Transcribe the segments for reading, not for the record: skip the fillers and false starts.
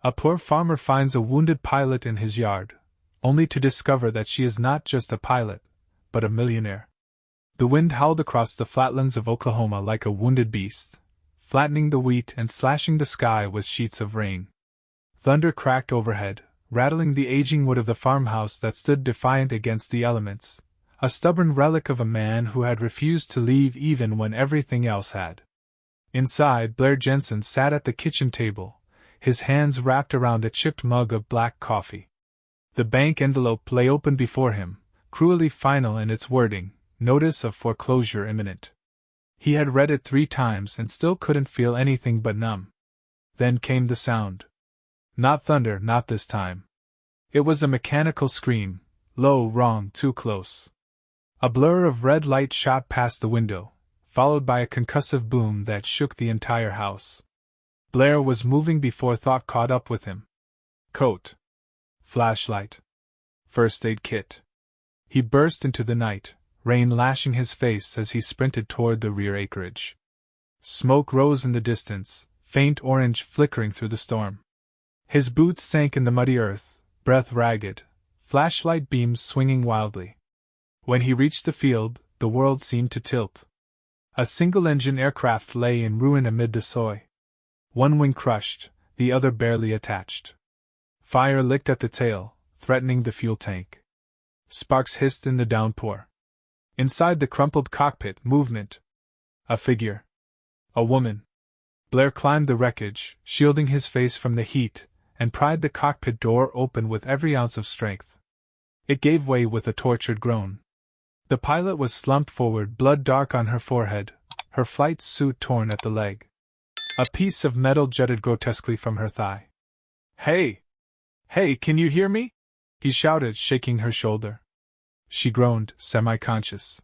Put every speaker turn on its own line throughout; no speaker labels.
A poor farmer finds a wounded pilot in his yard, only to discover that she is not just a pilot, but a millionaire. The wind howled across the flatlands of Oklahoma like a wounded beast, flattening the wheat and slashing the sky with sheets of rain. Thunder cracked overhead, rattling the aging wood of the farmhouse that stood defiant against the elements, a stubborn relic of a man who had refused to leave even when everything else had. Inside, Blair Jensen sat at the kitchen table, his hands wrapped around a chipped mug of black coffee. The bank envelope lay open before him, cruelly final in its wording, notice of foreclosure imminent. He had read it 3 times and still couldn't feel anything but numb. Then came the sound. Not thunder, not this time. It was a mechanical scream, low, wrong, too close. A blur of red light shot past the window, followed by a concussive boom that shook the entire house. Blair was moving before thought caught up with him. Coat. Flashlight. First aid kit. He burst into the night, rain lashing his face as he sprinted toward the rear acreage. Smoke rose in the distance, faint orange flickering through the storm. His boots sank in the muddy earth, breath ragged, flashlight beams swinging wildly. When he reached the field, the world seemed to tilt. A single-engine aircraft lay in ruin amid the soy. One wing crushed, the other barely attached. Fire licked at the tail, threatening the fuel tank. Sparks hissed in the downpour. Inside the crumpled cockpit, movement. A figure. A woman. Blair climbed the wreckage, shielding his face from the heat, and pried the cockpit door open with every ounce of strength. It gave way with a tortured groan. The pilot was slumped forward, blood dark on her forehead, her flight suit torn at the leg. A piece of metal jutted grotesquely from her thigh. Hey! Hey, can you hear me? He shouted, shaking her shoulder. She groaned, semi-conscious.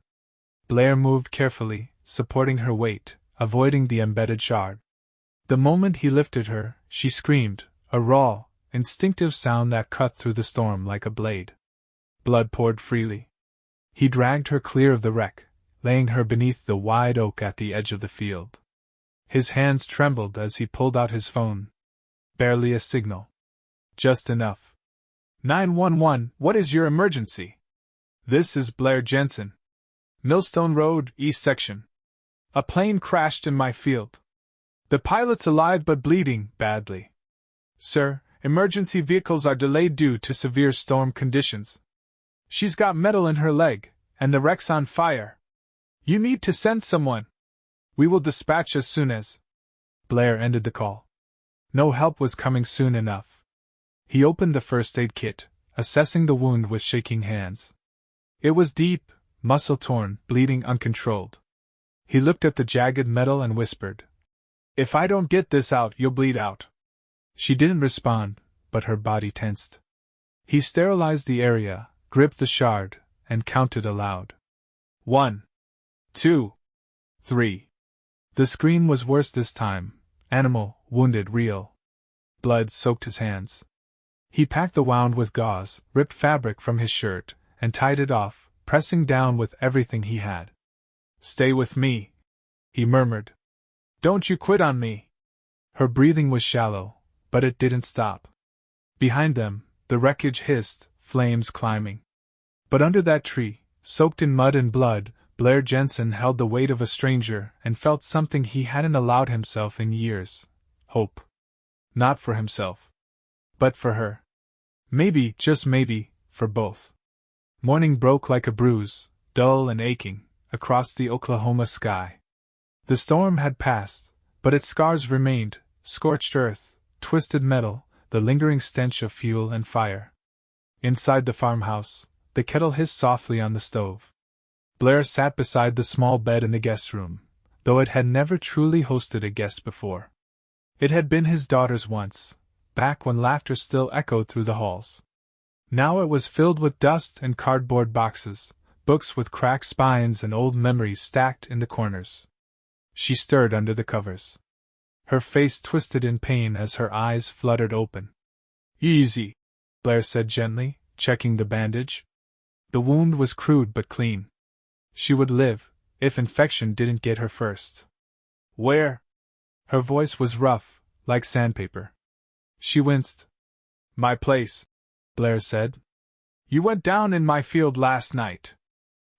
Blair moved carefully, supporting her weight, avoiding the embedded shard. The moment he lifted her, she screamed, a raw, instinctive sound that cut through the storm like a blade. Blood poured freely. He dragged her clear of the wreck, laying her beneath the wide oak at the edge of the field. His hands trembled as he pulled out his phone. Barely a signal. Just enough. 911, what is your emergency? This is Blair Jensen. Millstone Road, East Section. A plane crashed in my field. The pilot's alive but bleeding badly. Sir, emergency vehicles are delayed due to severe storm conditions. She's got metal in her leg, and the wreck's on fire. You need to send someone. We will dispatch as soon as. Blair ended the call. No help was coming soon enough. He opened the first aid kit, assessing the wound with shaking hands. It was deep, muscle-torn, bleeding uncontrolled. He looked at the jagged metal and whispered, "If I don't get this out, you'll bleed out." She didn't respond, but her body tensed. He sterilized the area, gripped the shard, and counted aloud. 1, 2, 3. The scream was worse this time. Animal, wounded, real. Blood soaked his hands. He packed the wound with gauze, ripped fabric from his shirt, and tied it off, pressing down with everything he had. "Stay with me," he murmured. "Don't you quit on me." Her breathing was shallow, but it didn't stop. Behind them, the wreckage hissed, flames climbing. But under that tree, soaked in mud and blood, Blair Jensen held the weight of a stranger and felt something he hadn't allowed himself in years. Hope. Not for himself. But for her. Maybe, just maybe, for both. Morning broke like a bruise, dull and aching, across the Oklahoma sky. The storm had passed, but its scars remained, scorched earth, twisted metal, the lingering stench of fuel and fire. Inside the farmhouse, the kettle hissed softly on the stove. Blair sat beside the small bed in the guest room, though it had never truly hosted a guest before. It had been his daughter's once, back when laughter still echoed through the halls. Now it was filled with dust and cardboard boxes, books with cracked spines and old memories stacked in the corners. She stirred under the covers. Her face twisted in pain as her eyes fluttered open. "Easy," Blair said gently, checking the bandage. The wound was crude but clean. She would live, if infection didn't get her first. "Where?" Her voice was rough, like sandpaper. She winced. My place, Blair said. You went down in my field last night.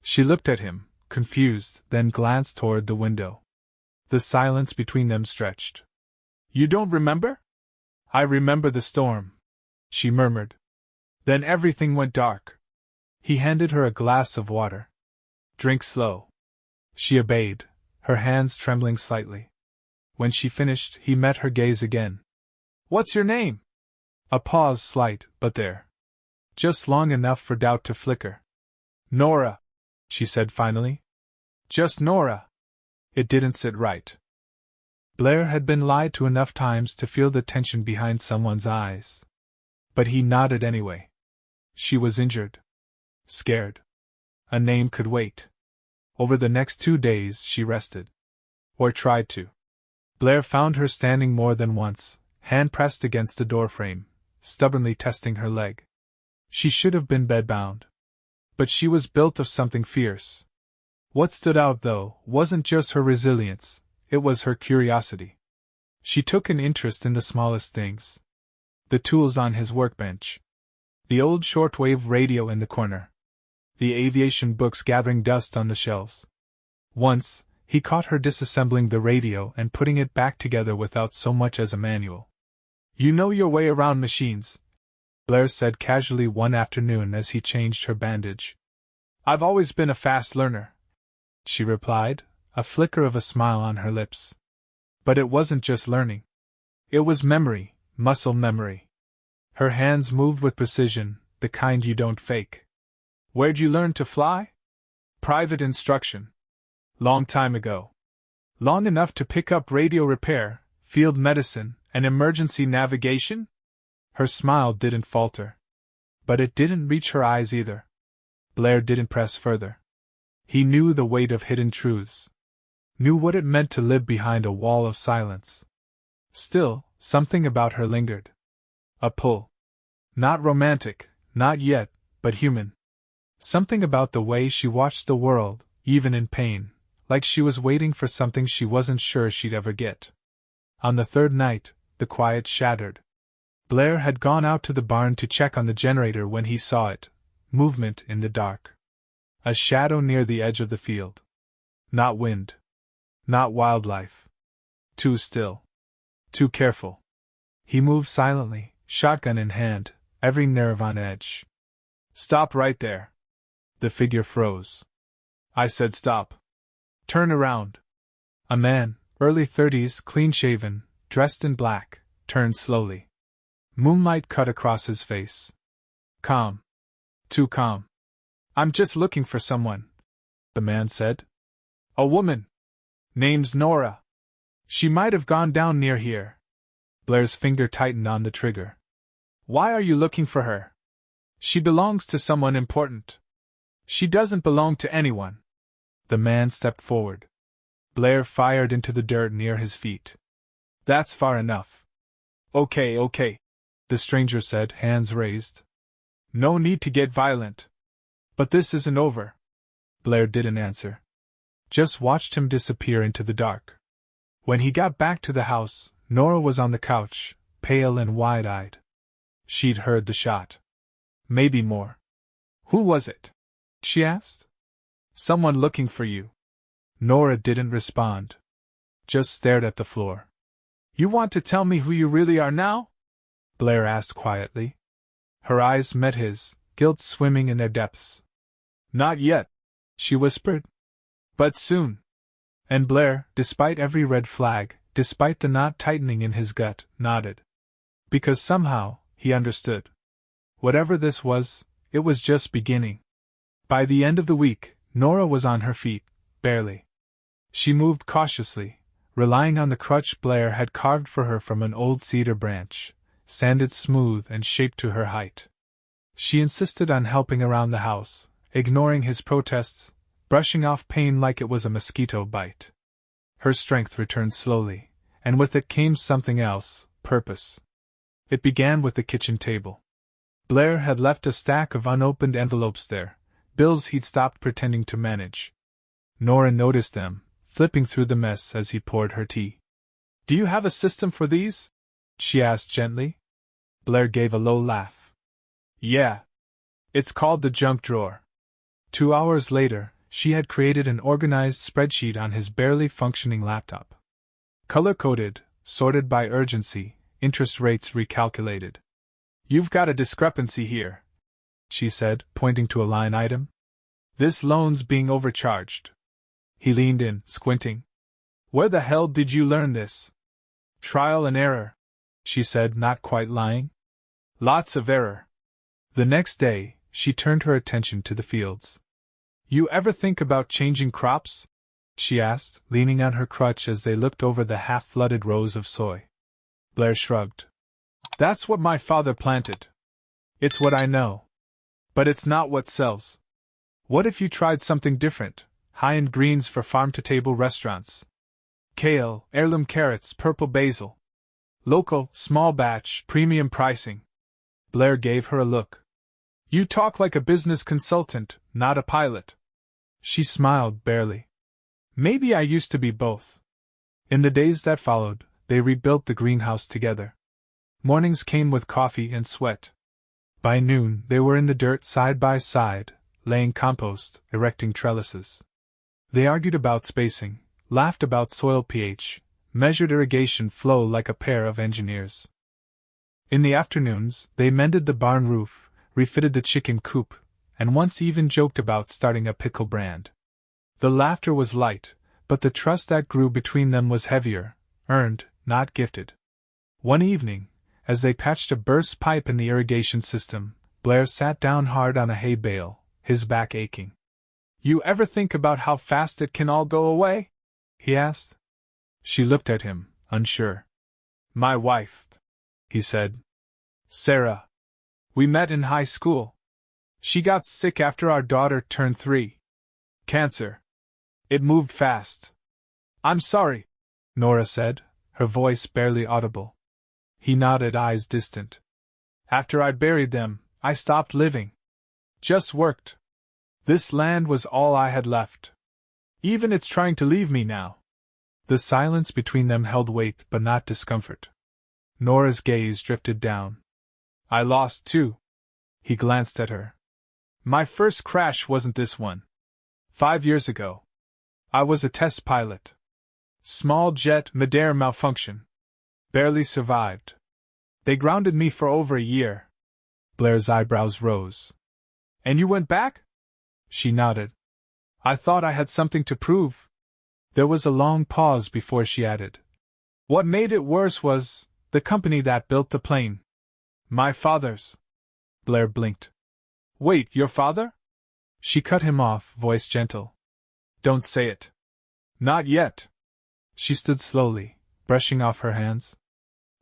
She looked at him, confused, then glanced toward the window. The silence between them stretched. You don't remember? I remember the storm, she murmured. Then everything went dark. He handed her a glass of water. Drink slow. She obeyed, her hands trembling slightly. When she finished, he met her gaze again. What's your name? A pause, slight, but there. Just long enough for doubt to flicker. Nora, she said finally. Just Nora. It didn't sit right. Blair had been lied to enough times to feel the tension behind someone's eyes. But he nodded anyway. She was injured. Scared. A name could wait. Over the next 2 days she rested. Or tried to. Blair found her standing more than once, hand pressed against the doorframe, stubbornly testing her leg. She should have been bedbound. But she was built of something fierce. What stood out, though, wasn't just her resilience, it was her curiosity. She took an interest in the smallest things. The tools on his workbench. The old shortwave radio in the corner. The aviation books gathering dust on the shelves. Once, he caught her disassembling the radio and putting it back together without so much as a manual. You know your way around machines, Blair said casually one afternoon as he changed her bandage. I've always been a fast learner, she replied, a flicker of a smile on her lips. But it wasn't just learning. It was memory, muscle memory. Her hands moved with precision, the kind you don't fake. Where'd you learn to fly? Private instruction. Long time ago. Long enough to pick up radio repair, field medicine, and emergency navigation? Her smile didn't falter. But it didn't reach her eyes either. Blair didn't press further. He knew the weight of hidden truths. Knew what it meant to live behind a wall of silence. Still, something about her lingered. A pull. Not romantic, not yet, but human. Something about the way she watched the world, even in pain, like she was waiting for something she wasn't sure she'd ever get. On the third night, the quiet shattered. Blair had gone out to the barn to check on the generator when he saw it. Movement in the dark. A shadow near the edge of the field. Not wind. Not wildlife. Too still. Too careful. He moved silently, shotgun in hand, every nerve on edge. Stop right there. The figure froze. I said stop. Turn around. A man, early 30s, clean-shaven, dressed in black, turned slowly. Moonlight cut across his face. Calm. Too calm. I'm just looking for someone, the man said. A woman. Name's Nora. She might have gone down near here. Blair's finger tightened on the trigger. Why are you looking for her? She belongs to someone important. She doesn't belong to anyone. The man stepped forward. Blair fired into the dirt near his feet. That's far enough. Okay, the stranger said, hands raised. No need to get violent. But this isn't over. Blair didn't answer. Just watched him disappear into the dark. When he got back to the house, Nora was on the couch, pale and wide-eyed. She'd heard the shot. Maybe more. Who was it? She asked. Someone looking for you. Nora didn't respond. Just stared at the floor. You want to tell me who you really are now? Blair asked quietly. Her eyes met his, guilt swimming in their depths. Not yet, she whispered. But soon. And Blair, despite every red flag, despite the knot tightening in his gut, nodded. Because somehow, he understood. Whatever this was, it was just beginning. By the end of the week, Nora was on her feet, barely. She moved cautiously, relying on the crutch Blair had carved for her from an old cedar branch, sanded smooth and shaped to her height. She insisted on helping around the house, ignoring his protests, brushing off pain like it was a mosquito bite. Her strength returned slowly, and with it came something else, purpose. It began with the kitchen table. Blair had left a stack of unopened envelopes there, bills he'd stopped pretending to manage. Nora noticed them, flipping through the mess as he poured her tea. Do you have a system for these? She asked gently. Blair gave a low laugh. Yeah. It's called the junk drawer. 2 hours later, she had created an organized spreadsheet on his barely functioning laptop. Color-coded, sorted by urgency, interest rates recalculated. You've got a discrepancy here, she said, pointing to a line item. This loan's being overcharged. He leaned in, squinting. Where the hell did you learn this? Trial and error, she said, not quite lying. Lots of error. The next day, she turned her attention to the fields. You ever think about changing crops? She asked, leaning on her crutch as they looked over the half-flooded rows of soy. Blair shrugged. That's what my father planted. It's what I know. But it's not what sells. What if you tried something different? High-end greens for farm-to-table restaurants. Kale, heirloom carrots, purple basil. Local, small batch, premium pricing. Blair gave her a look. You talk like a business consultant, not a pilot. She smiled, barely. Maybe I used to be both. In the days that followed, they rebuilt the greenhouse together. Mornings came with coffee and sweat. By noon, they were in the dirt side by side, laying compost, erecting trellises. They argued about spacing, laughed about soil pH, measured irrigation flow like a pair of engineers. In the afternoons, they mended the barn roof, refitted the chicken coop, and once even joked about starting a pickle brand. The laughter was light, but the trust that grew between them was heavier, earned, not gifted. One evening, as they patched a burst pipe in the irrigation system, Blair sat down hard on a hay bale, his back aching. You ever think about how fast it can all go away? He asked. She looked at him, unsure. My wife, he said. Sarah. We met in high school. She got sick after our daughter turned 3. Cancer. It moved fast. I'm sorry, Nora said, her voice barely audible. He nodded, eyes distant. After I buried them, I stopped living. Just worked. This land was all I had left. Even it's trying to leave me now. The silence between them held weight but not discomfort. Nora's gaze drifted down. I lost too. He glanced at her. My first crash wasn't this one. 5 years ago. I was a test pilot. Small jet mid-air malfunction. Barely survived. They grounded me for over a year. Blair's eyebrows rose. And you went back? She nodded. I thought I had something to prove. There was a long pause before she added. What made it worse was the company that built the plane. My father's. Blair blinked. Wait, your father? She cut him off, voice gentle. Don't say it. Not yet. She stood slowly, brushing off her hands.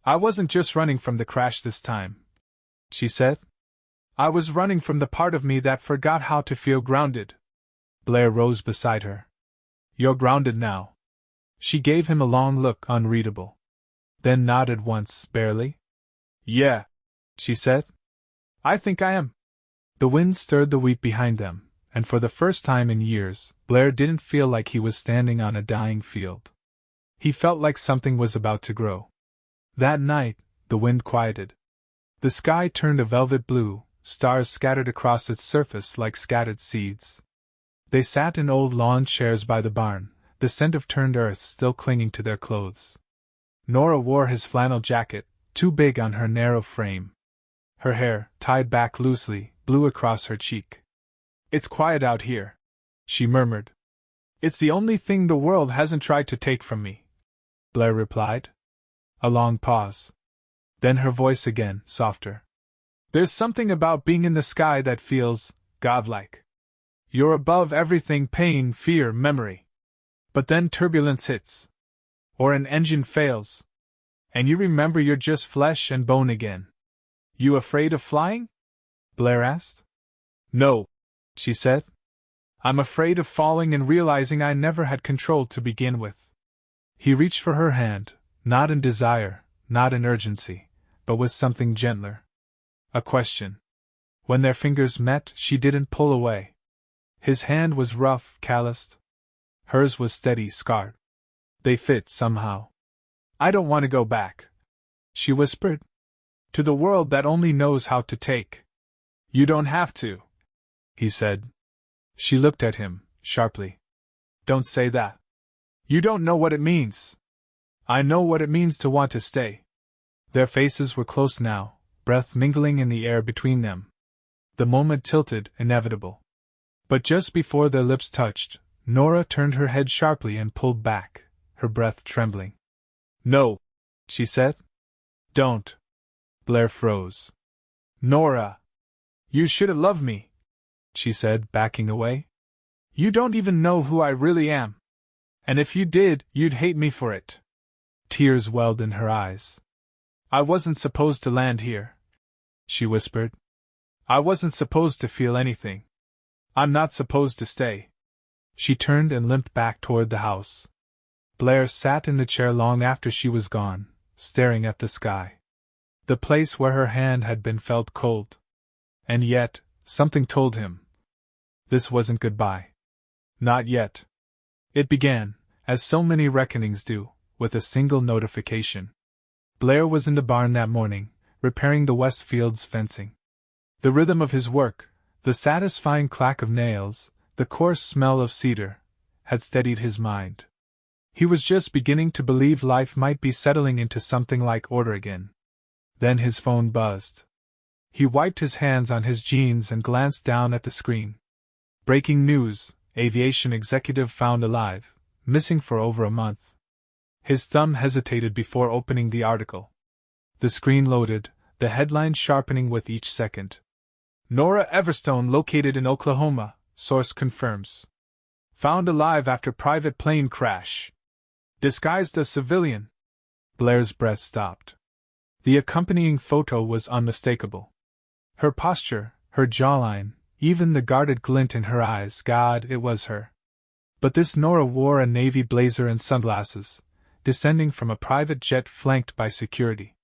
I wasn't just running from the crash this time, she said. I was running from the part of me that forgot how to feel grounded. Blair rose beside her. You're grounded now. She gave him a long look, unreadable. Then nodded once, barely. Yeah, she said. I think I am. The wind stirred the wheat behind them, and for the first time in years, Blair didn't feel like he was standing on a dying field. He felt like something was about to grow. That night, the wind quieted. The sky turned a velvet blue, stars scattered across its surface like scattered seeds. They sat in old lawn chairs by the barn, the scent of turned earth still clinging to their clothes. Nora wore his flannel jacket, too big on her narrow frame. Her hair, tied back loosely, blew across her cheek. It's quiet out here, she murmured. It's the only thing the world hasn't tried to take from me, Blair replied. A long pause. Then her voice again, softer. There's something about being in the sky that feels godlike. You're above everything: pain, fear, memory. But then turbulence hits. Or an engine fails. And you remember you're just flesh and bone again. You afraid of flying? Blair asked. No, she said. I'm afraid of falling and realizing I never had control to begin with. He reached for her hand, not in desire, not in urgency, but with something gentler. A question. When their fingers met, she didn't pull away. His hand was rough, calloused. Hers was steady, scarred. They fit somehow. I don't want to go back, she whispered. To the world that only knows how to take. You don't have to, he said. She looked at him, sharply. Don't say that. You don't know what it means. I know what it means to want to stay. Their faces were close now, breath mingling in the air between them. The moment tilted, inevitable. But just before their lips touched, Nora turned her head sharply and pulled back, her breath trembling. No, she said. Don't. Blair froze. Nora! You should have loved me, she said, backing away. You don't even know who I really am. And if you did, you'd hate me for it. Tears welled in her eyes. I wasn't supposed to land here, she whispered. I wasn't supposed to feel anything. I'm not supposed to stay. She turned and limped back toward the house. Blair sat in the chair long after she was gone, staring at the sky. The place where her hand had been felt cold. And yet, something told him. This wasn't goodbye. Not yet. It began, as so many reckonings do, with a single notification. Blair was in the barn that morning, repairing the Westfield's fencing. The rhythm of his work, the satisfying clack of nails, the coarse smell of cedar, had steadied his mind. He was just beginning to believe life might be settling into something like order again. Then his phone buzzed. He wiped his hands on his jeans and glanced down at the screen. Breaking news, aviation executive found alive, missing for over a month. His thumb hesitated before opening the article. The screen loaded, the headline sharpening with each second. Nora Everstone located in Oklahoma, source confirms. Found alive after private plane crash. Disguised as civilian. Blair's breath stopped. The accompanying photo was unmistakable. Her posture, her jawline, even the guarded glint in her eyes, God, it was her. But this Nora wore a navy blazer and sunglasses, descending from a private jet flanked by security.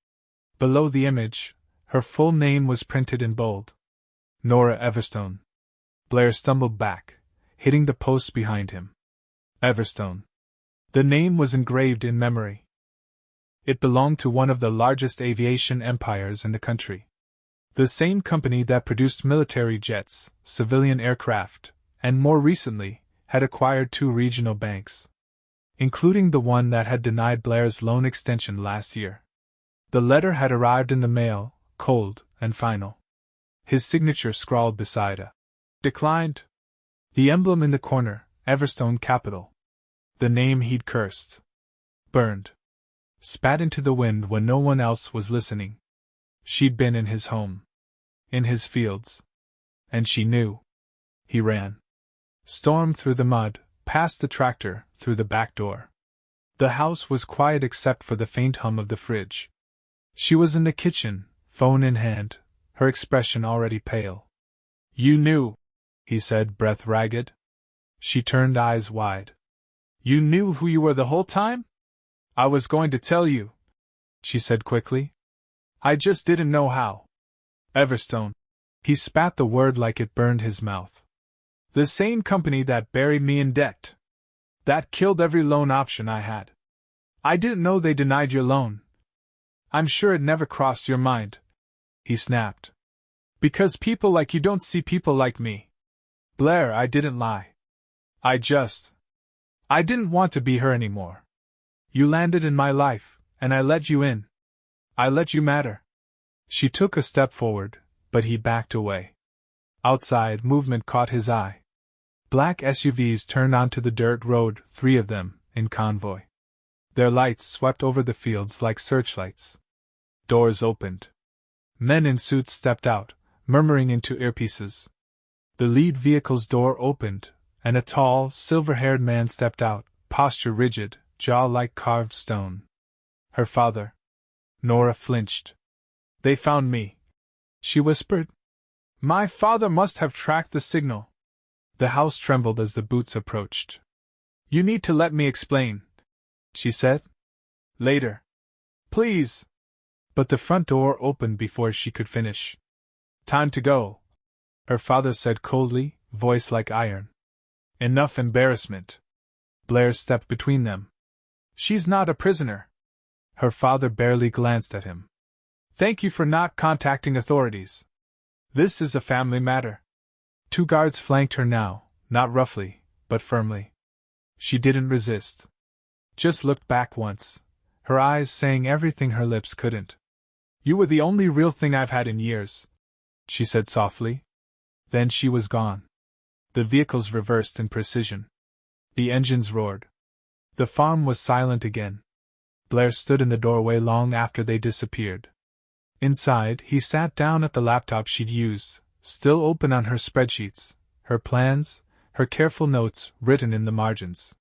Below the image, her full name was printed in bold. Nora Everstone. Blair stumbled back, hitting the post behind him. Everstone. The name was engraved in memory. It belonged to one of the largest aviation empires in the country. The same company that produced military jets, civilian aircraft, and more recently, had acquired 2 regional banks, including the one that had denied Blair's loan extension last year. The letter had arrived in the mail, cold and final. His signature scrawled beside a declined. The emblem in the corner, Everstone Capital. The name he'd cursed. Burned. Spat into the wind when no one else was listening. She'd been in his home. In his fields. And she knew. He ran. Stormed through the mud, past the tractor, through the back door. The house was quiet except for the faint hum of the fridge. She was in the kitchen, phone in hand, her expression already pale. You knew, he said, breath ragged. She turned, eyes wide. You knew who you were the whole time? I was going to tell you, she said quickly. I just didn't know how. Everstone. He spat the word like it burned his mouth. The same company that buried me in debt. That killed every loan option I had. I didn't know they denied your loan. I'm sure it never crossed your mind, he snapped. Because people like you don't see people like me. Blair, I didn't lie. I didn't want to be her anymore. You landed in my life, and I let you in. I let you matter. She took a step forward, but he backed away. Outside, movement caught his eye. Black SUVs turned onto the dirt road, 3 of them, in convoy. Their lights swept over the fields like searchlights. Doors opened. Men in suits stepped out, murmuring into earpieces. The lead vehicle's door opened, and a tall, silver-haired man stepped out, posture rigid, jaw like carved stone. Her father. Nora flinched. They found me, she whispered. My father must have tracked the signal. The house trembled as the boots approached. You need to let me explain, she said. Later. Please. But the front door opened before she could finish. Time to go, her father said coldly, voice like iron. Enough embarrassment. Blair stepped between them. She's not a prisoner. Her father barely glanced at him. Thank you for not contacting authorities. This is a family matter. 2 guards flanked her now, not roughly, but firmly. She didn't resist. Just looked back once, her eyes saying everything her lips couldn't. You were the only real thing I've had in years, she said softly. Then she was gone. The vehicles reversed in precision. The engines roared. The farm was silent again. Blair stood in the doorway long after they disappeared. Inside, he sat down at the laptop she'd used, still open on her spreadsheets, her plans, her careful notes written in the margins.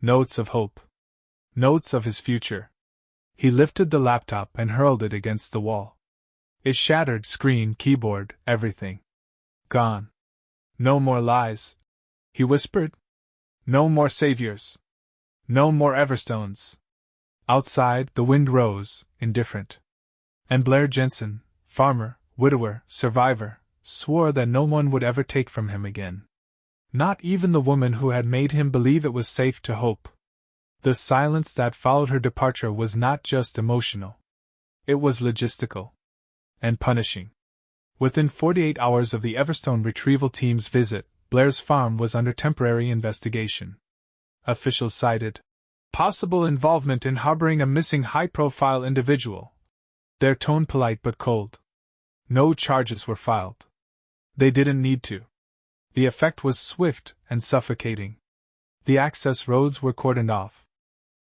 Notes of hope. Notes of his future. He lifted the laptop and hurled it against the wall. It shattered screen, keyboard, everything. Gone. No more lies, he whispered. No more saviors. No more Everstones. Outside, the wind rose, indifferent. And Blair Jensen, farmer, widower, survivor, swore that no one would ever take from him again. Not even the woman who had made him believe it was safe to hope. The silence that followed her departure was not just emotional. It was logistical. And punishing. Within 48 hours of the Everstone retrieval team's visit, Blair's farm was under temporary investigation. Officials cited possible involvement in harboring a missing high-profile individual. Their tone polite but cold. No charges were filed. They didn't need to. The effect was swift and suffocating. The access roads were cordoned off.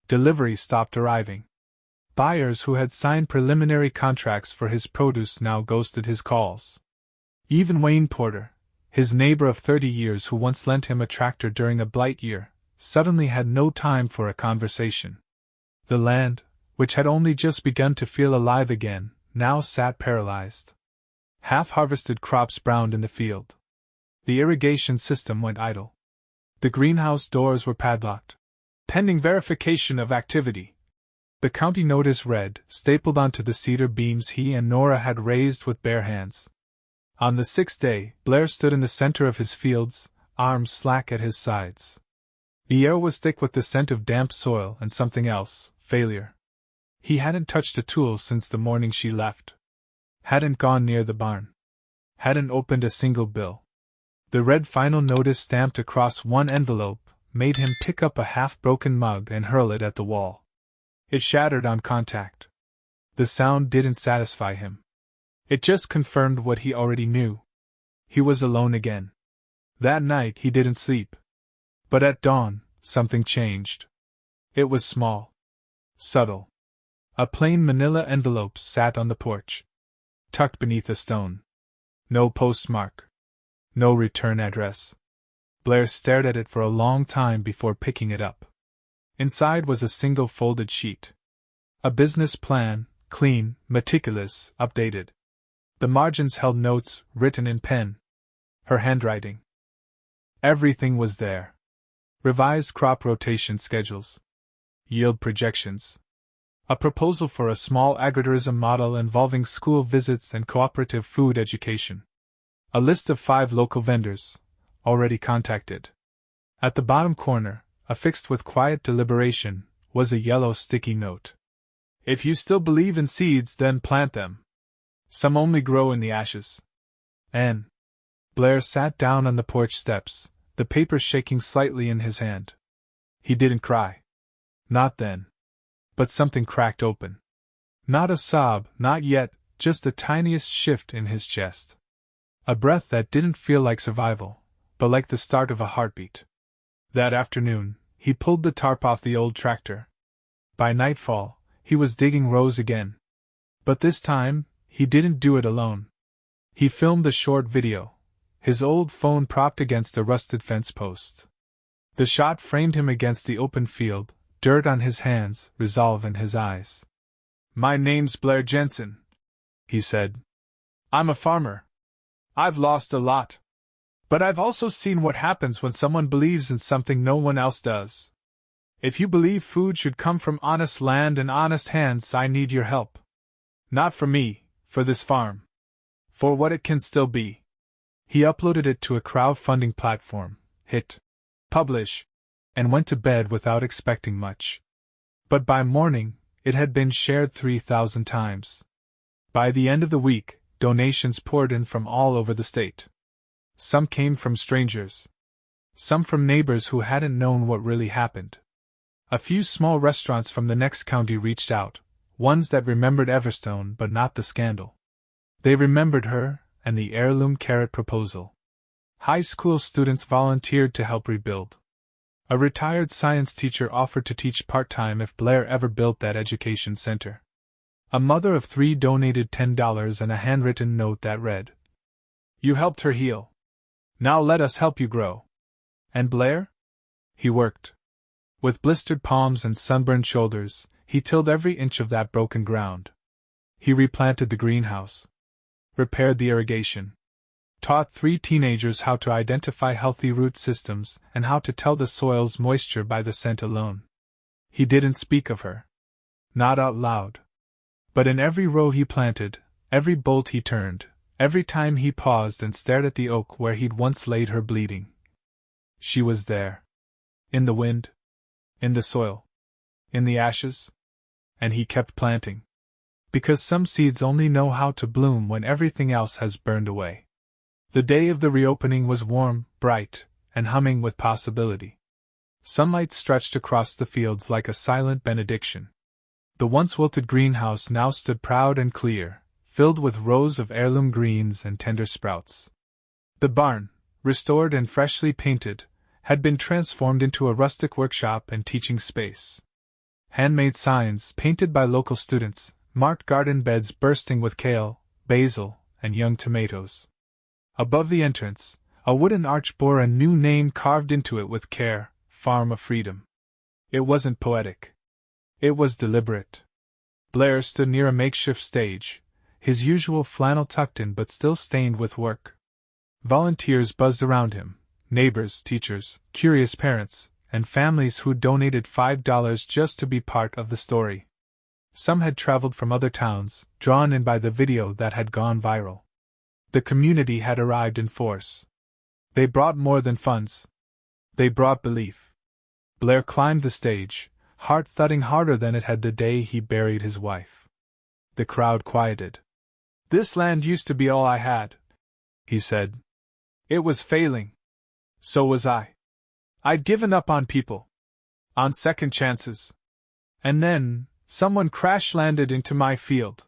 Deliveries stopped arriving. Buyers who had signed preliminary contracts for his produce now ghosted his calls. Even Wayne Porter, his neighbor of 30 years who once lent him a tractor during a blight year, suddenly had no time for a conversation. The land, which had only just begun to feel alive again, now sat paralyzed. Half-harvested crops browned in the field. The irrigation system went idle. The greenhouse doors were padlocked. Pending verification of activity. The county notice read, stapled onto the cedar beams he and Nora had raised with bare hands. On the 6th day, Blair stood in the center of his fields, arms slack at his sides. The air was thick with the scent of damp soil and something else, failure. He hadn't touched a tool since the morning she left. Hadn't gone near the barn. Hadn't opened a single bill. The red final notice stamped across one envelope made him pick up a half-broken mug and hurl it at the wall. It shattered on contact. The sound didn't satisfy him. It just confirmed what he already knew. He was alone again. That night he didn't sleep. But at dawn, something changed. It was small. Subtle. A plain manila envelope sat on the porch. Tucked beneath a stone. No postmark. No return address. Blair stared at it for a long time before picking it up. Inside was a single folded sheet. A business plan, clean, meticulous, updated. The margins held notes written in pen. Her handwriting. Everything was there. Revised crop rotation schedules. Yield projections. A proposal for a small agritourism model involving school visits and cooperative food education. A list of 5 local vendors, already contacted. At the bottom corner, affixed with quiet deliberation, was a yellow sticky note. If you still believe in seeds, then plant them. Some only grow in the ashes. N. Blair sat down on the porch steps, the paper shaking slightly in his hand. He didn't cry. Not then. But something cracked open. Not a sob, not yet, just the tiniest shift in his chest. A breath that didn't feel like survival, but like the start of a heartbeat. That afternoon, he pulled the tarp off the old tractor. By nightfall, he was digging rows again. But this time, he didn't do it alone. He filmed a short video, his old phone propped against a rusted fence post. The shot framed him against the open field, dirt on his hands, resolve in his eyes. "My name's Blair Jensen," he said. "I'm a farmer. I've lost a lot. But I've also seen what happens when someone believes in something no one else does. If you believe food should come from honest land and honest hands, I need your help. Not for me, for this farm. For what it can still be." He uploaded it to a crowdfunding platform, hit publish, and went to bed without expecting much. But by morning, it had been shared 3,000 times. By the end of the week, donations poured in from all over the state. Some came from strangers. Some from neighbors who hadn't known what really happened. A few small restaurants from the next county reached out, ones that remembered Everstone but not the scandal. They remembered her, and the heirloom carrot proposal. High school students volunteered to help rebuild. A retired science teacher offered to teach part-time if Blair ever built that education center. A mother of 3 donated $10 and a handwritten note that read, "You helped her heal. Now let us help you grow." And Blair? He worked. With blistered palms and sunburned shoulders, he tilled every inch of that broken ground. He replanted the greenhouse, repaired the irrigation, taught 3 teenagers how to identify healthy root systems and how to tell the soil's moisture by the scent alone. He didn't speak of her. Not out loud. But in every row he planted, every bolt he turned, every time he paused and stared at the oak where he'd once laid her bleeding. She was there. In the wind. In the soil. In the ashes. And he kept planting. Because some seeds only know how to bloom when everything else has burned away. The day of the reopening was warm, bright, and humming with possibility. Sunlight stretched across the fields like a silent benediction. The once wilted greenhouse now stood proud and clear, filled with rows of heirloom greens and tender sprouts. The barn, restored and freshly painted, had been transformed into a rustic workshop and teaching space. Handmade signs, painted by local students, marked garden beds bursting with kale, basil, and young tomatoes. Above the entrance, a wooden arch bore a new name carved into it with care, Farm of Freedom. It wasn't poetic. It was deliberate. Blair stood near a makeshift stage, his usual flannel tucked in but still stained with work. Volunteers buzzed around him, neighbors, teachers, curious parents, and families who donated $5 just to be part of the story. Some had traveled from other towns, drawn in by the video that had gone viral. The community had arrived in force. They brought more than funds. They brought belief. Blair climbed the stage, heart thudding harder than it had the day he buried his wife. The crowd quieted. "This land used to be all I had," he said. "It was failing. So was I. I'd given up on people. On second chances. And then, someone crash-landed into my field.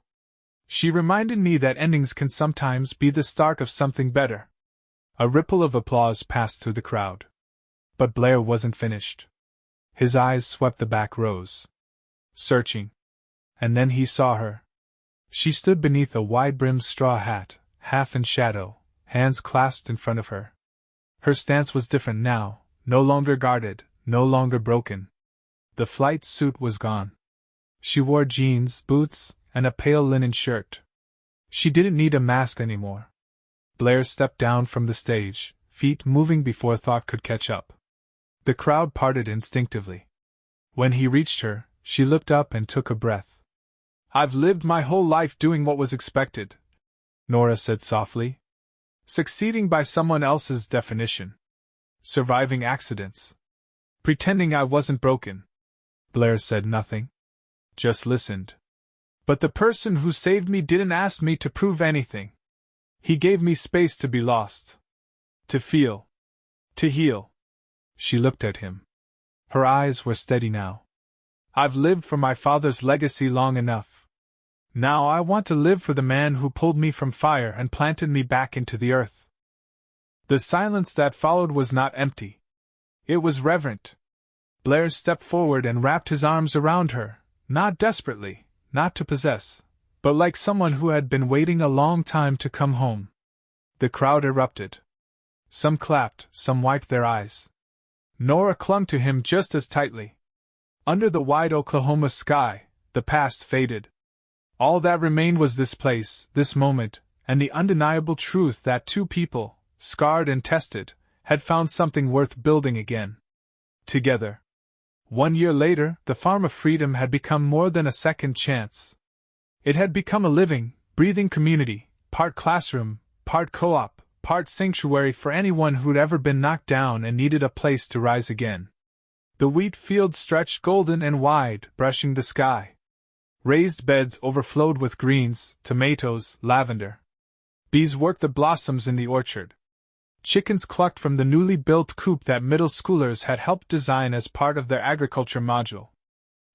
She reminded me that endings can sometimes be the start of something better." A ripple of applause passed through the crowd. But Blair wasn't finished. His eyes swept the back rows. Searching. And then he saw her. She stood beneath a wide-brimmed straw hat, half in shadow, hands clasped in front of her. Her stance was different now, no longer guarded, no longer broken. The flight suit was gone. She wore jeans, boots, and a pale linen shirt. She didn't need a mask anymore. Blair stepped down from the stage, feet moving before thought could catch up. The crowd parted instinctively. When he reached her, she looked up and took a breath. "I've lived my whole life doing what was expected," Nora said softly. "Succeeding by someone else's definition. Surviving accidents. Pretending I wasn't broken." Blair said nothing. Just listened. "But the person who saved me didn't ask me to prove anything. He gave me space to be lost. To feel. To heal." She looked at him. Her eyes were steady now. "I've lived for my father's legacy long enough. Now I want to live for the man who pulled me from fire and planted me back into the earth." The silence that followed was not empty. It was reverent. Blair stepped forward and wrapped his arms around her, not desperately, not to possess, but like someone who had been waiting a long time to come home. The crowd erupted. Some clapped, some wiped their eyes. Nora clung to him just as tightly. Under the wide Oklahoma sky, the past faded. All that remained was this place, this moment, and the undeniable truth that 2 people, scarred and tested, had found something worth building again. Together. 1 year later, the Farm of Freedom had become more than a second chance. It had become a living, breathing community, part classroom, part co-op, part sanctuary for anyone who'd ever been knocked down and needed a place to rise again. The wheat fields stretched golden and wide, brushing the sky. Raised beds overflowed with greens, tomatoes, lavender. Bees worked the blossoms in the orchard. Chickens clucked from the newly built coop that middle schoolers had helped design as part of their agriculture module.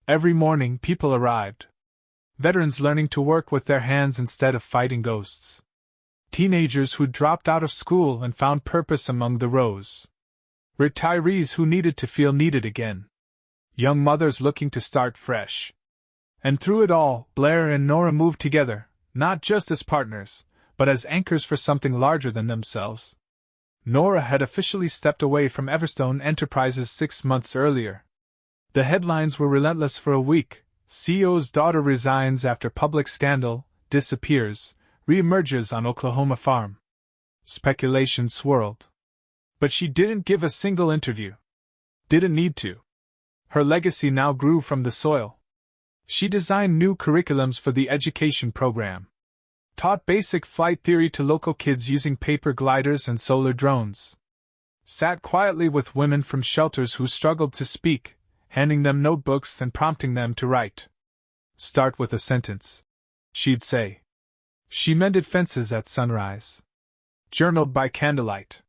Every morning, people arrived. Veterans learning to work with their hands instead of fighting ghosts. Teenagers who dropped out of school and found purpose among the rows. Retirees who needed to feel needed again. Young mothers looking to start fresh. And through it all, Blair and Nora moved together, not just as partners, but as anchors for something larger than themselves. Nora had officially stepped away from Everstone Enterprises 6 months earlier. The headlines were relentless for a week. CEO's daughter resigns after public scandal, disappears, re-emerges on Oklahoma farm. Speculation swirled. But she didn't give a single interview. Didn't need to. Her legacy now grew from the soil. She designed new curriculums for the education program. Taught basic flight theory to local kids using paper gliders and solar drones. Sat quietly with women from shelters who struggled to speak, handing them notebooks and prompting them to write. Start with a sentence, she'd say. She mended fences at sunrise. Journaled by candlelight.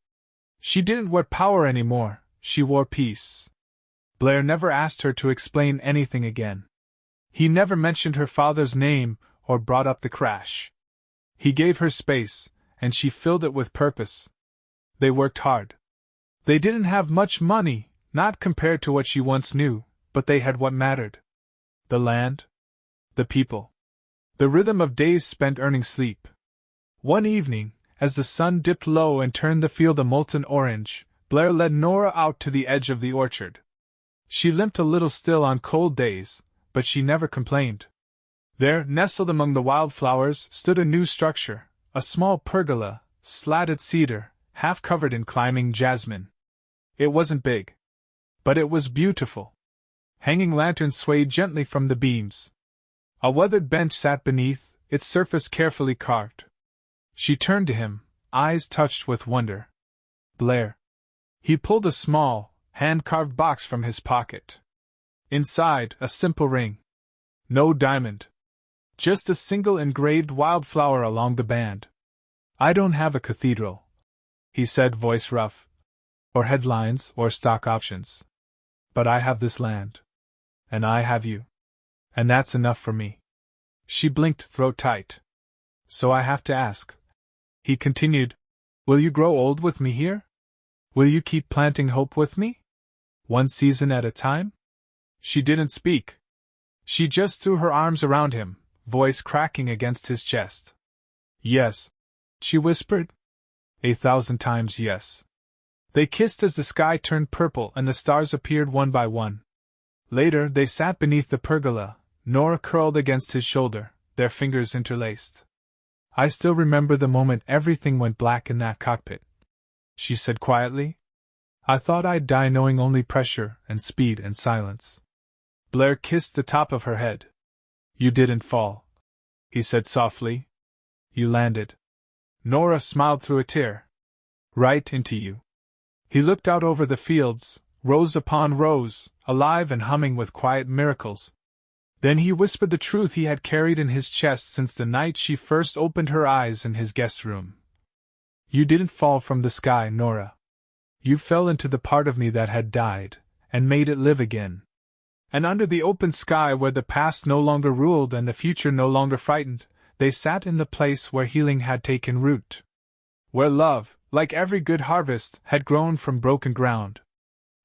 She didn't wear power anymore, she wore peace. Blair never asked her to explain anything again. He never mentioned her father's name or brought up the crash. He gave her space, and she filled it with purpose. They worked hard. They didn't have much money, not compared to what she once knew, but they had what mattered. The land. The people. The rhythm of days spent earning sleep. One evening, as the sun dipped low and turned the field a molten orange, Blair led Nora out to the edge of the orchard. She limped a little still on cold days, but she never complained. There, nestled among the wildflowers, stood a new structure, a small pergola, slatted cedar, half covered in climbing jasmine. It wasn't big. But it was beautiful. Hanging lanterns swayed gently from the beams. A weathered bench sat beneath, its surface carefully carved. She turned to him, eyes touched with wonder. Blair. He pulled a small, hand-carved box from his pocket. Inside, a simple ring. No diamond. Just a single engraved wildflower along the band. I don't have a cathedral, he said, voice rough, or headlines or stock options. But I have this land. And I have you. And that's enough for me. She blinked, throat tight. So I have to ask, he continued, will you grow old with me here? Will you keep planting hope with me? One season at a time? She didn't speak. She just threw her arms around him, voice cracking against his chest. Yes, she whispered. 1,000 times yes. They kissed as the sky turned purple and the stars appeared one by one. Later, they sat beneath the pergola, Nora curled against his shoulder, their fingers interlaced. I still remember the moment everything went black in that cockpit, she said quietly. I thought I'd die knowing only pressure and speed and silence. Blair kissed the top of her head. You didn't fall, he said softly. You landed. Nora smiled through a tear. Right into you. He looked out over the fields, rows upon rows, alive and humming with quiet miracles. Then he whispered the truth he had carried in his chest since the night she first opened her eyes in his guest room. You didn't fall from the sky, Nora. You fell into the part of me that had died, and made it live again. And under the open sky where the past no longer ruled and the future no longer frightened, they sat in the place where healing had taken root. Where love, like every good harvest, had grown from broken ground.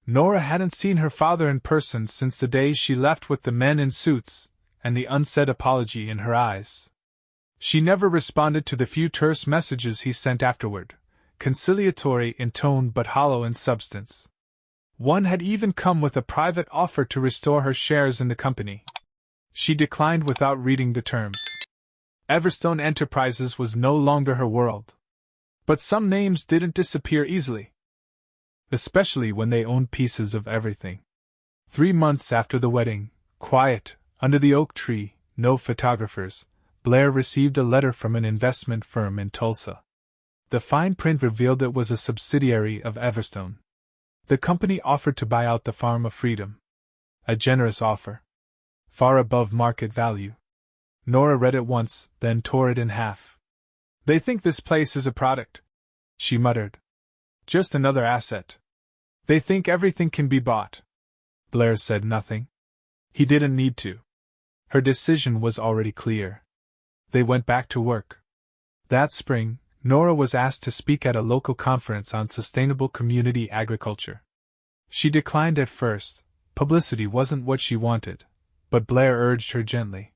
Nora hadn't seen her father in person since the day she left with the men in suits, and the unsaid apology in her eyes. She never responded to the few terse messages he sent afterward, conciliatory in tone but hollow in substance. One had even come with a private offer to restore her shares in the company. She declined without reading the terms. Everstone Enterprises was no longer her world. But some names didn't disappear easily. Especially when they owned pieces of everything. 3 months after the wedding, quiet, under the oak tree, no photographers, Blair received a letter from an investment firm in Tulsa. The fine print revealed it was a subsidiary of Everstone. The company offered to buy out the Farm of Freedom. A generous offer. Far above market value. Nora read it once, then tore it in half. They think this place is a product, she muttered. Just another asset. They think everything can be bought. Blair said nothing. He didn't need to. Her decision was already clear. They went back to work. That spring, Nora was asked to speak at a local conference on sustainable community agriculture. She declined at first. Publicity wasn't what she wanted, but Blair urged her gently.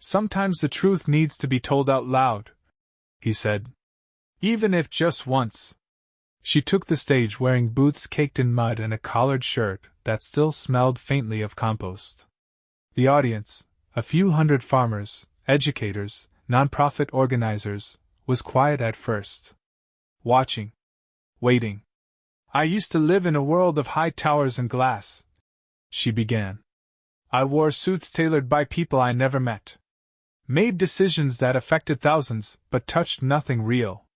Sometimes the truth needs to be told out loud, he said. Even if just once. She took the stage wearing boots caked in mud and a collared shirt that still smelled faintly of compost. The audience, a few hundred farmers, educators, nonprofit organizers, was quiet at first. Watching. Waiting. I used to live in a world of high towers and glass, she began. I wore suits tailored by people I never met. Made decisions that affected thousands, but touched nothing real.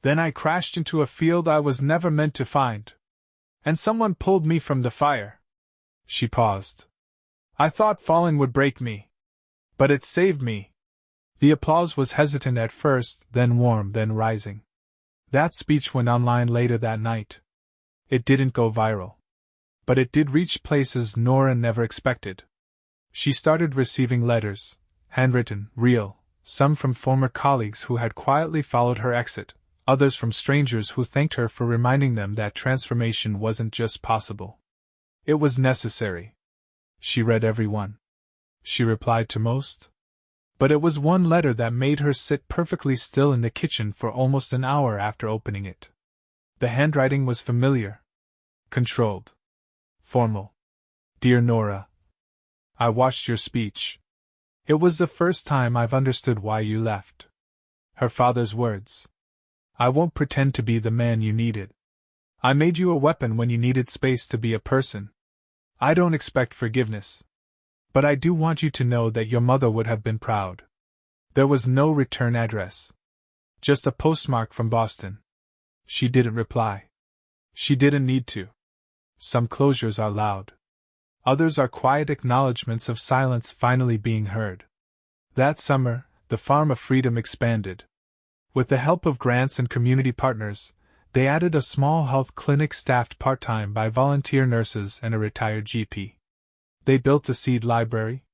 Then I crashed into a field I was never meant to find. And someone pulled me from the fire. She paused. I thought falling would break me. But it saved me. The applause was hesitant at first, then warm, then rising. That speech went online later that night. It didn't go viral. But it did reach places Nora never expected. She started receiving letters, handwritten, real, some from former colleagues who had quietly followed her exit, others from strangers who thanked her for reminding them that transformation wasn't just possible. It was necessary. She read every one. She replied to most. But it was one letter that made her sit perfectly still in the kitchen for almost an hour after opening it. The handwriting was familiar. Controlled. Formal. Dear Nora. I watched your speech. It was the first time I've understood why you left. Her father's words. I won't pretend to be the man you needed. I made you a weapon when you needed space to be a person. I don't expect forgiveness. But I do want you to know that your mother would have been proud. There was no return address. Just a postmark from Boston. She didn't reply. She didn't need to. Some closures are loud. Others are quiet acknowledgments of silence finally being heard. That summer, the Farm of Freedom expanded. With the help of grants and community partners, they added a small health clinic staffed part-time by volunteer nurses and a retired GP. They built a seed library,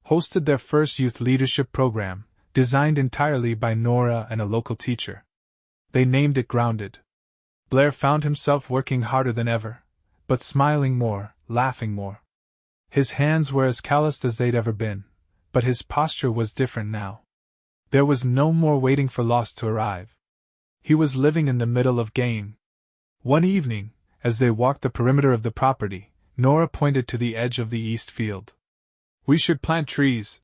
hosted their first youth leadership program, designed entirely by Nora and a local teacher. They named it Grounded. Blair found himself working harder than ever, but smiling more, laughing more. His hands were as calloused as they'd ever been, but his posture was different now. There was no more waiting for loss to arrive. He was living in the middle of game. One evening, as they walked the perimeter of the property, Nora pointed to the edge of the east field. We should plant trees,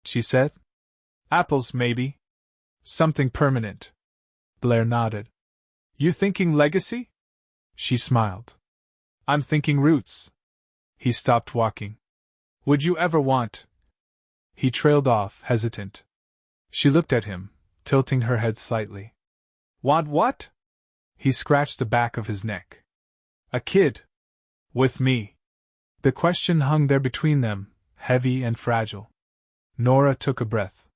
she said. Apples, maybe. Something permanent. Blair nodded. You thinking legacy? She smiled. I'm thinking roots. He stopped walking. Would you ever want? He trailed off, hesitant. She looked at him, tilting her head slightly. Want what? He scratched the back of his neck. A kid. With me. The question hung there between them, heavy and fragile. Nora took a breath.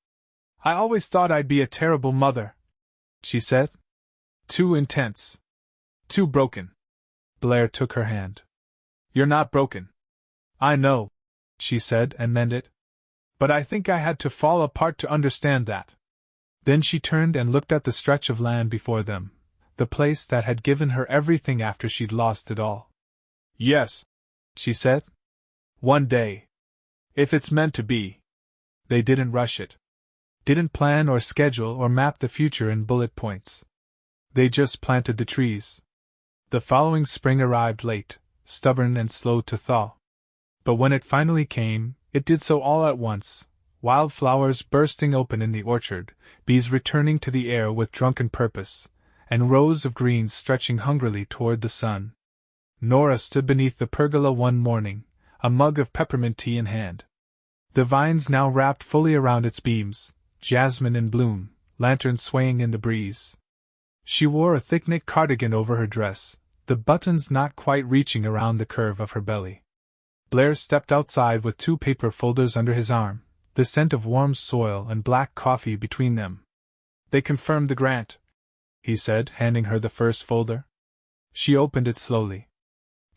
I always thought I'd be a terrible mother, she said. Too intense. Too broken. Blair took her hand. You're not broken. I know, she said and meant it. But I think I had to fall apart to understand that. Then she turned and looked at the stretch of land before them, the place that had given her everything after she'd lost it all. Yes, she said. One day. If it's meant to be. They didn't rush it. Didn't plan or schedule or map the future in bullet points. They just planted the trees. The following spring arrived late, stubborn and slow to thaw. But when it finally came, it did so all at once, wildflowers bursting open in the orchard, bees returning to the air with drunken purpose, and rows of greens stretching hungrily toward the sun. Nora stood beneath the pergola one morning, a mug of peppermint tea in hand. The vines now wrapped fully around its beams, jasmine in bloom, lanterns swaying in the breeze. She wore a thick knit cardigan over her dress, the buttons not quite reaching around the curve of her belly. Blair stepped outside with 2 paper folders under his arm, the scent of warm soil and black coffee between them. They confirmed the grant, he said, handing her the first folder. She opened it slowly.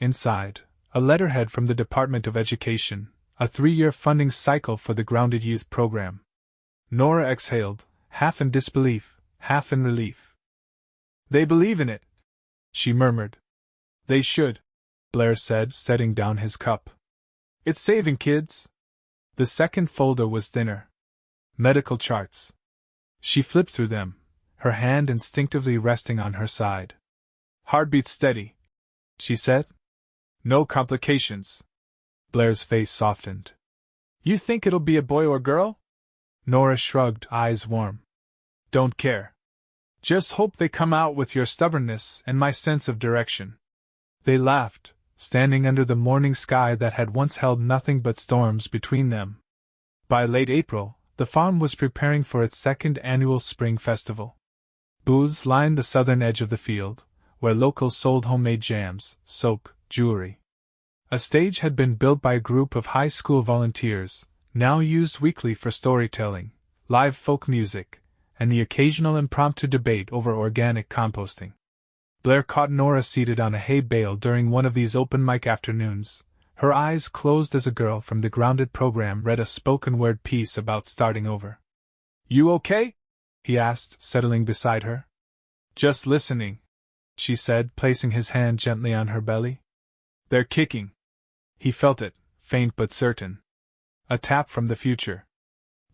Inside, a letterhead from the Department of Education, a 3-year funding cycle for the Grounded Youth Program. Nora exhaled, half in disbelief, half in relief. They believe in it, she murmured. They should, Blair said, setting down his cup. It's saving kids. The second folder was thinner. Medical charts. She flipped through them, her hand instinctively resting on her side. Heartbeat steady, she said. No complications. Blair's face softened. You think it'll be a boy or girl? Nora shrugged, eyes warm. Don't care. Just hope they come out with your stubbornness and my sense of direction. They laughed, standing under the morning sky that had once held nothing but storms between them. By late April, the farm was preparing for its second annual spring festival. Booths lined the southern edge of the field, where locals sold homemade jams, soap, jewelry. A stage had been built by a group of high school volunteers, now used weekly for storytelling, live folk music, and the occasional impromptu debate over organic composting. Blair caught Nora seated on a hay bale during one of these open mic afternoons, her eyes closed as a girl from the Grounded program read a spoken-word piece about starting over. You okay? He asked, settling beside her. Just listening, she said, placing his hand gently on her belly. They're kicking. He felt it, faint but certain. A tap from the future.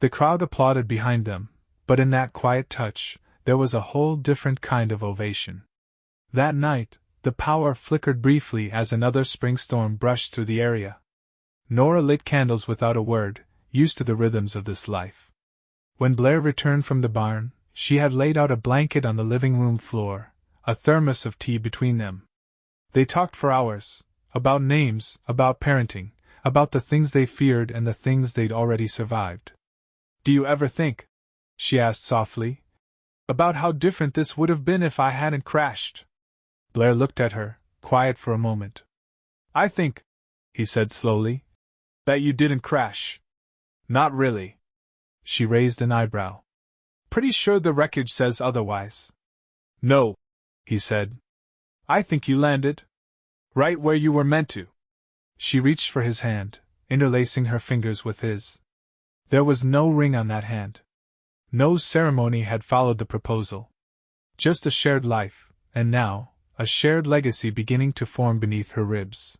The crowd applauded behind them, but in that quiet touch, there was a whole different kind of ovation. That night, the power flickered briefly as another spring storm brushed through the area. Nora lit candles without a word, used to the rhythms of this life. When Blair returned from the barn, she had laid out a blanket on the living room floor, a thermos of tea between them. They talked for hours, about names, about parenting, about the things they feared and the things they'd already survived. Do you ever think, she asked softly, about how different this would have been if I hadn't crashed? Blair looked at her, quiet for a moment. I think, he said slowly, that you didn't crash. Not really. She raised an eyebrow. Pretty sure the wreckage says otherwise. No, he said. I think you landed. Right where you were meant to. She reached for his hand, interlacing her fingers with his. There was no ring on that hand. No ceremony had followed the proposal. Just a shared life, and now, a shared legacy beginning to form beneath her ribs.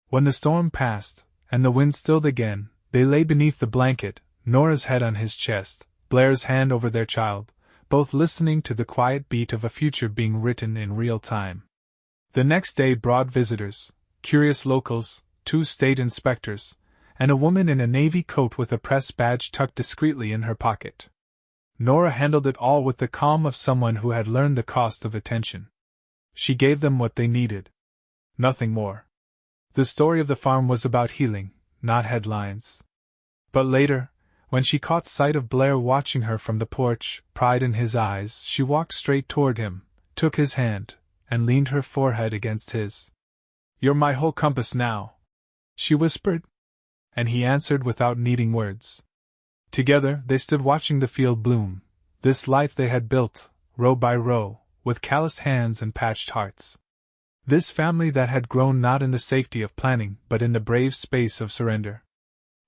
When the storm passed, and the wind stilled again, they lay beneath the blanket, Nora's head on his chest, Blair's hand over their child, both listening to the quiet beat of a future being written in real time. The next day brought visitors, curious locals, 2 state inspectors, and a woman in a navy coat with a press badge tucked discreetly in her pocket. Nora handled it all with the calm of someone who had learned the cost of attention. She gave them what they needed. Nothing more. The story of the farm was about healing, not headlines. But later, when she caught sight of Blair watching her from the porch, pride in his eyes, she walked straight toward him, took his hand, and leaned her forehead against his. You're my whole compass now, she whispered. And he answered without needing words. Together they stood watching the field bloom, this life they had built, row by row, with calloused hands and patched hearts. This family that had grown not in the safety of planning but in the brave space of surrender.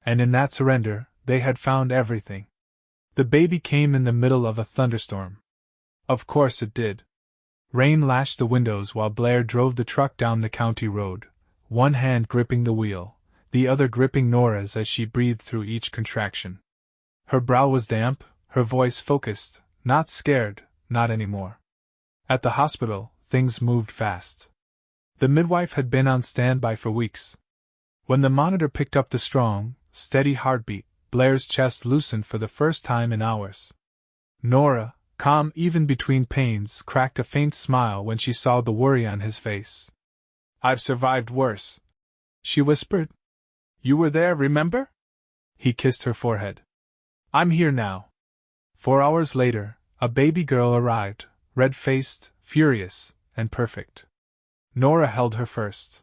And in that surrender, they had found everything. The baby came in the middle of a thunderstorm. Of course it did. Rain lashed the windows while Blair drove the truck down the county road, one hand gripping the wheel, the other gripping Nora's as she breathed through each contraction. Her brow was damp, her voice focused, not scared, not anymore. At the hospital, things moved fast. The midwife had been on standby for weeks. When the monitor picked up the strong, steady heartbeat, Blair's chest loosened for the first time in hours. Nora, calm even between pains, cracked a faint smile when she saw the worry on his face. I've survived worse, she whispered. You were there, remember? He kissed her forehead. I'm here now. 4 hours later, a baby girl arrived, red-faced, furious, and perfect. Nora held her first.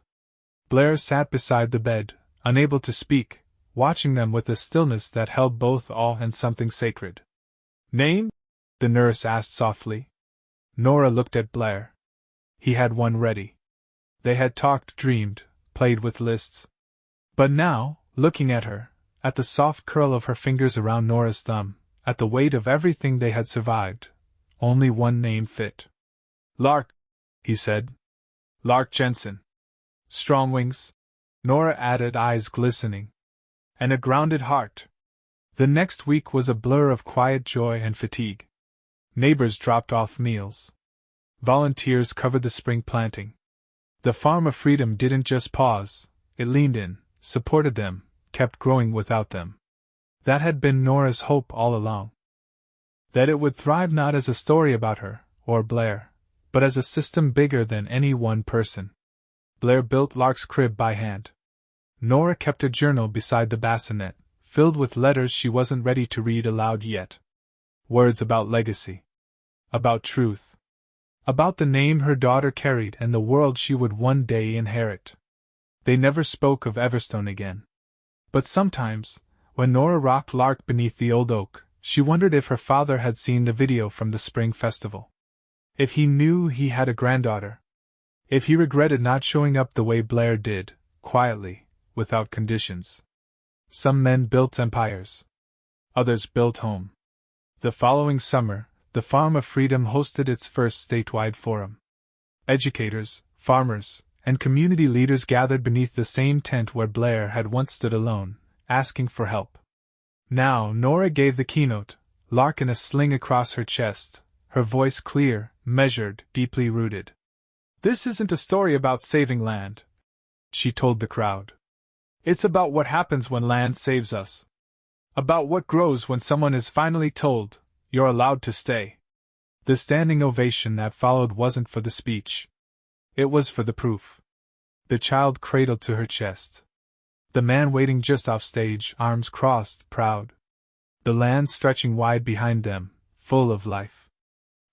Blair sat beside the bed, unable to speak, watching them with a stillness that held both awe and something sacred. "Name?" the nurse asked softly. Nora looked at Blair. He had one ready. They had talked, dreamed, played with lists. But now, looking at her, at the soft curl of her fingers around Nora's thumb, at the weight of everything they had survived, only one name fit. "Lark," he said. "Lark Jensen." "Strong wings," Nora added, eyes glistening. "And a grounded heart." The next week was a blur of quiet joy and fatigue. Neighbors dropped off meals. Volunteers covered the spring planting. The Farm of Freedom didn't just pause, it leaned in, supported them, kept growing without them. That had been Nora's hope all along. That it would thrive not as a story about her, or Blair, but as a system bigger than any one person. Blair built Lark's crib by hand. Nora kept a journal beside the bassinet, filled with letters she wasn't ready to read aloud yet. Words about legacy. About truth. About the name her daughter carried and the world she would one day inherit. They never spoke of Everstone again. But sometimes, when Nora rocked Lark beneath the old oak, she wondered if her father had seen the video from the spring festival. If he knew he had a granddaughter. If he regretted not showing up the way Blair did, quietly, without conditions. Some men built empires. Others built home. The following summer, the Farm of Freedom hosted its first statewide forum. Educators, farmers, and community leaders gathered beneath the same tent where Blair had once stood alone, asking for help. Now Nora gave the keynote, Lark in a sling across her chest, her voice clear, measured, deeply rooted. "This isn't a story about saving land," she told the crowd. "It's about what happens when land saves us. About what grows when someone is finally told, 'You're allowed to stay.'" The standing ovation that followed wasn't for the speech. It was for the proof. The child cradled to her chest. The man waiting just off stage, arms crossed, proud. The land stretching wide behind them, full of life.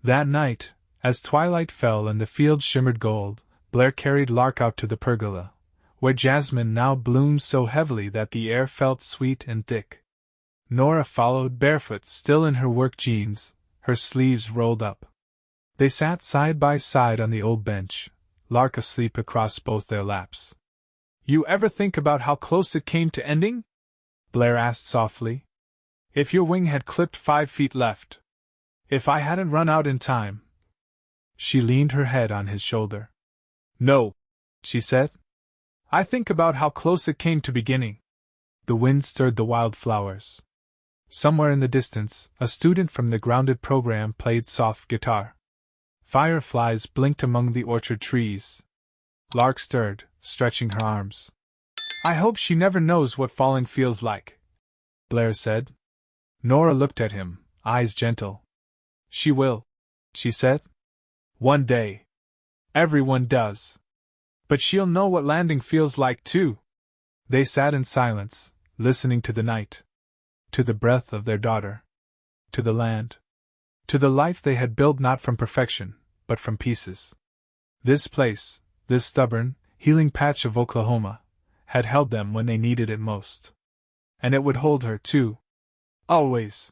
That night, as twilight fell and the fields shimmered gold, Blair carried Lark out to the pergola, where jasmine now bloomed so heavily that the air felt sweet and thick. Nora followed, barefoot, still in her work jeans, her sleeves rolled up. They sat side by side on the old bench, Lark asleep across both their laps. "You ever think about how close it came to ending?" Blair asked softly. "If your wing had clipped 5 feet left. If I hadn't run out in time." She leaned her head on his shoulder. "No," she said. "I think about how close it came to beginning." The wind stirred the wildflowers. Somewhere in the distance, a student from the grounded program played soft guitar. Fireflies blinked among the orchard trees. Lark stirred, stretching her arms. "I hope she never knows what falling feels like," Blair said. Nora looked at him, eyes gentle. "She will," she said. "One day. Everyone does. But she'll know what landing feels like, too." They sat in silence, listening to the night. To the breath of their daughter. To the land. To the life they had built not from perfection, but from pieces. This place, this stubborn, healing patch of Oklahoma, had held them when they needed it most. And it would hold her, too. Always.